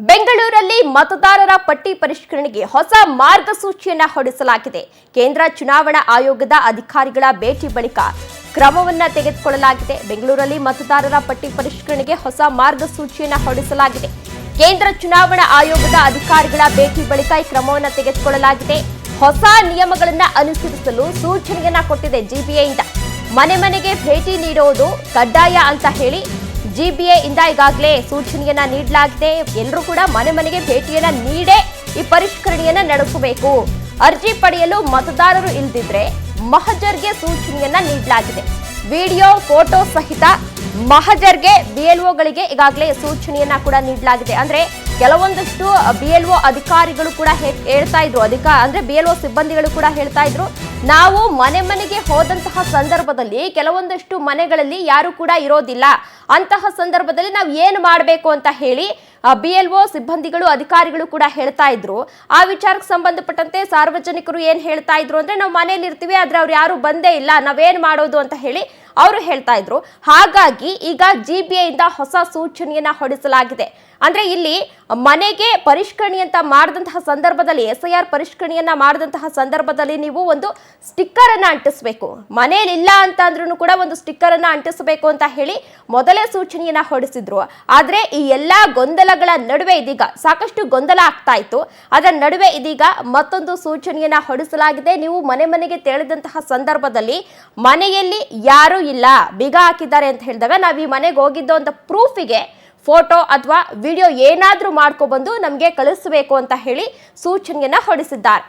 ಬೆಂಗಳೂರಲ್ಲಿ ಮತದಾರರ ಪಟ್ಟಿ ಪರಿಷ್ಕರಣೆಗೆ ಹೊಸ ಮಾರ್ಗಸೂಚಿಯನ್ನ ಹೊರಡಿಸಲಾಗಿದೆ. ಕೇಂದ್ರ ಚುನಾವಣಾ ಆಯೋಗದ ಅಧಿಕಾರಿಗಳ ಭೇಟಿ ಬಳಿಕ ಕ್ರಮವನ್ನ ತೆಗೆದುಕೊಳ್ಳಲಾಗಿದೆ. ಬೆಂಗಳೂರಲ್ಲಿ ಮತದಾರರ ಪಟ್ಟಿ ಪರಿಷ್ಕರಣೆಗೆ ಹೊಸ ಮಾರ್ಗಸೂಚಿಯನ್ನ ಹೊರಡಿಸಲಾಗಿದೆ. ಕೇಂದ್ರ ಚುನಾವಣಾ ಆಯೋಗದ ಅಧಿಕಾರಿಗಳ ಭೇಟಿ ಬಳಿಕ ಈ ಕ್ರಮವನ್ನ ತೆಗೆದುಕೊಳ್ಳಲಾಗಿದೆ. ಹೊಸ ನಿಯಮಗಳನ್ನ ಅನುಸರಿಸಲು ಸೂಚನೆಯನ್ನ ಕೊಟ್ಟಿದೆ ಜಿಬಿಎಯಿಂದ. ಮನೆ ಮನೆಗೆ ಭೇಟಿ ನೀಡುವುದು ಕಡ್ಡಾಯ ಅಂತ ಹೇಳಿ ಜಿಬಿಎ ಇಂದ ಈಗಾಗಲೇ ಸೂಚನೆಯನ್ನ ನೀಡಲಾಗಿದೆ. ಎಲ್ಲರೂ ಕೂಡ ಮನೆ ಮನೆಗೆ ಭೇಟಿಯನ್ನ ನೀಡೇ ಈ ಪರಿಷ್ಕರಣೆಯನ್ನ ನಡೆಸಬೇಕು. ಅರ್ಜಿ ಪಡೆಯಲು ಮತದಾರರು ಇಲ್ಲದಿದ್ರೆ ಮಹಜರ್ಗೆ ಸೂಚನೆಯನ್ನ ನೀಡಲಾಗಿದೆ. ವಿಡಿಯೋ ಫೋಟೋ ಸಹಿತ ಮಹಜರ್ಗೆ ಬಿಎಲ್ಒಗಳಿಗೆ ಈಗಾಗಲೇ ಸೂಚನೆಯನ್ನ ಕೂಡ ನೀಡಲಾಗಿದೆ. ಅಂದ್ರೆ ಕೆಲವೊಂದಷ್ಟು ಬಿಎಲ್ಒ ಅಧಿಕಾರಿಗಳು ಕೂಡ ಹೇಳ್ತಾ ಇದ್ರು, ಅಂದ್ರೆ ಬಿಎಲ್ಒ ಸಿಬ್ಬಂದಿಗಳು ಕೂಡ ಹೇಳ್ತಾ ಇದ್ರು, ನಾವು ಮನೆ ಮನೆಗೆ ಹೋದಂತಹ ಸಂದರ್ಭದಲ್ಲಿ ಕೆಲವೊಂದಷ್ಟು ಮನೆಗಳಲ್ಲಿ ಯಾರು ಕೂಡ ಇರೋದಿಲ್ಲ. ಅಂತಹ ಸಂದರ್ಭದಲ್ಲಿ ನಾವು ಏನು ಮಾಡಬೇಕು ಅಂತ ಹೇಳಿ ಬಿಎಲ್ಒ ಸಿಬ್ಬಂದಿಗಳು ಅಧಿಕಾರಿಗಳು ಕೂಡ ಹೇಳ್ತಾ ಇದ್ರು. ಆ ವಿಚಾರಕ್ಕೆ ಸಂಬಂಧಪಟ್ಟಂತೆ ಸಾರ್ವಜನಿಕರು ಏನ್ ಹೇಳ್ತಾ ಇದ್ರು ಅಂದ್ರೆ, ನಾವು ಮನೇಲಿ ಇರ್ತೀವಿ ಆದ್ರೆ ಅವ್ರು ಯಾರು ಬಂದೇ ಇಲ್ಲ, ನಾವೇನ್ ಮಾಡೋದು ಅಂತ ಹೇಳಿ ಅವರು ಹೇಳ್ತಾ ಇದ್ರು. ಹಾಗಾಗಿ ಈಗ ಜಿಬಿಎ ಇಂದ ಹೊಸ ಸೂಚನೆಯನ್ನ ಹೊರಡಿಸಲಾಗಿದೆ. ಅಂದ್ರೆ ಇಲ್ಲಿ ಮನೆಗೆ ಪರಿಷ್ಕರಣೆ ಅಂತ ಮಾಡಿದಂತಹ ಸಂದರ್ಭದಲ್ಲಿ, SIR ಪರಿಷ್ಕರಣೆಯನ್ನ ಮಾಡಿದಂತಹ ಸಂದರ್ಭದಲ್ಲಿ ನೀವು ಒಂದು ಸ್ಟಿಕ್ಕರ್ ಅನ್ನ ಅಂಟಿಸಬೇಕು. ಮನೇಲಿ ಇಲ್ಲ ಅಂತ ಅಂದ್ರೂ ಕೂಡ ಒಂದು ಸ್ಟಿಕ್ಕರ್ ಅನ್ನ ಅಂಟಿಸಬೇಕು ಅಂತ ಹೇಳಿ ಮೊದಲೇ ಸೂಚನೆಯನ್ನ ಹೊರಡಿಸಿದ್ರು. ಆದ್ರೆ ಈ ಎಲ್ಲಾ ಗೊಂದಲಗಳ ನಡುವೆ ಇದೀಗ ಸಾಕಷ್ಟು ಗೊಂದಲ ಆಗ್ತಾ ಇತ್ತು. ಅದರ ನಡುವೆ ಇದೀಗ ಮತ್ತೊಂದು ಸೂಚನೆಯನ್ನ ಹೊರಡಿಸಲಾಗಿದೆ. ನೀವು ಮನೆ ಮನೆಗೆ ತೆರಳಿದಂತಹ ಸಂದರ್ಭದಲ್ಲಿ ಮನೆಯಲ್ಲಿ ಯಾರು ಇಲ್ಲ, ಬೀಗ ಹಾಕಿದ್ದಾರೆ ಅಂತ ಹೇಳಿದಾಗ ನಾವು ಈ ಮನೆಗೆ ಹೋಗಿದ್ದು ಅಂತ ಪ್ರೂಫಿಗೆ ಫೋಟೋ ಅಥವಾ ವಿಡಿಯೋ ಏನಾದ್ರೂ ಮಾಡ್ಕೊಬಂದು ನಮಗೆ ಕಳಿಸಬೇಕು ಅಂತ ಹೇಳಿ ಸೂಚನೆಯನ್ನ ಹೊರಡಿಸಿದ್ದಾರೆ.